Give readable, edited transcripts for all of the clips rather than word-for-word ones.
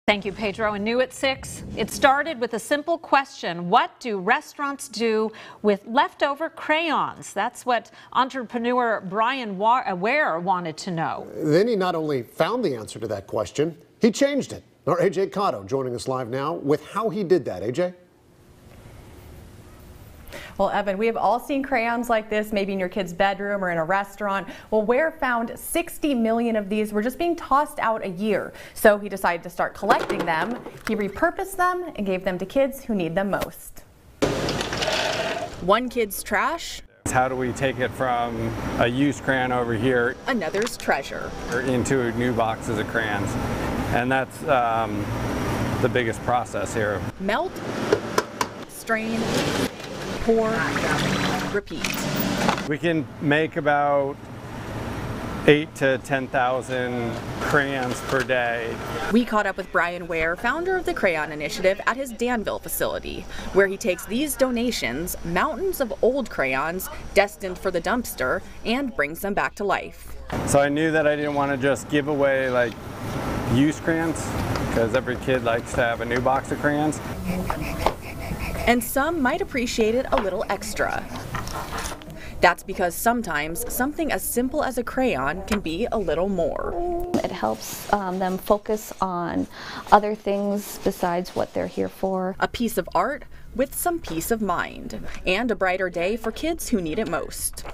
Thank you, Pedro. And new at 6, it started with a simple question. What do restaurants do with leftover crayons? That's what entrepreneur Bryan Ware wanted to know. Then he not only found the answer to that question, he changed it. Our AJ Cotto joining us live now with how he did that. AJ? Well, Evan, we have all seen crayons like this, maybe in your kid's bedroom or in a restaurant. Well, Ware found 60 million of these were just being tossed out a year. So he decided to start collecting them. He repurposed them and gave them to kids who need them most. One kid's trash. How do we take it from a used crayon over here, Another's treasure, or into new boxes of crayons? And that's the biggest process here. Melt, strain, pour, repeat. We can make about 8,000 to 10,000 crayons per day. We caught up with Bryan Ware, founder of the Crayon Initiative, at his Danville facility, where he takes these donations, mountains of old crayons destined for the dumpster, and brings them back to life. So I knew that I didn't want to just give away like used crayons, because every kid likes to have a new box of crayons. And some might appreciate it a little extra. That's because sometimes something as simple as a crayon can be a little more. It helps them focus on other things besides what they're here for. A piece of art with some peace of mind, and a brighter day for kids who need it most.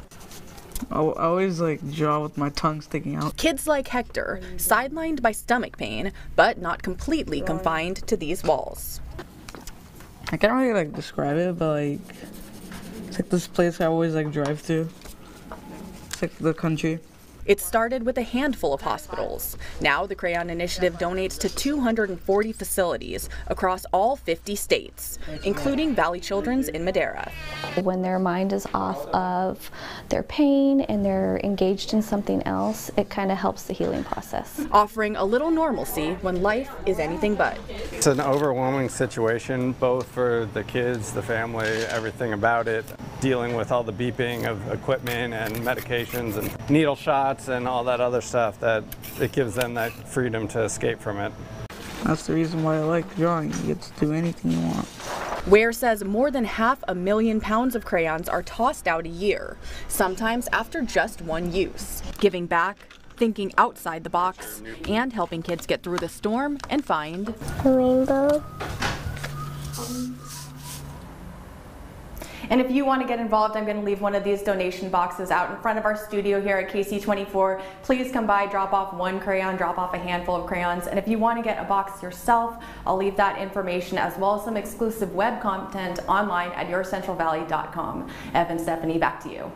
I always draw with my tongue sticking out. Kids like Hector, sidelined by stomach pain, but not completely confined to these walls. I can't really describe it, but it's this place I always drive to. It's the country. It started with a handful of hospitals. Now the Crayon Initiative donates to 240 facilities across all 50 states, including Valley Children's in Madera. When their mind is off of their pain and they're engaged in something else, it kind of helps the healing process. Offering a little normalcy when life is anything but. It's an overwhelming situation, both for the kids, the family, everything about it, dealing with all the beeping of equipment and medications and needle shots and all that other stuff, that it gives them that freedom to escape from it. That's the reason why I like drawing. You get to do anything you want. Ware says more than 500,000 pounds of crayons are tossed out a year, sometimes after just one use. Giving back, thinking outside the box, and helping kids get through the storm and find The rainbow. And if you want to get involved, I'm going to leave one of these donation boxes out in front of our studio here at KC24. Please come by, drop off one crayon, drop off a handful of crayons. And if you want to get a box yourself, I'll leave that information as well as some exclusive web content online at yourcentralvalley.com. Evan, Stephanie, back to you.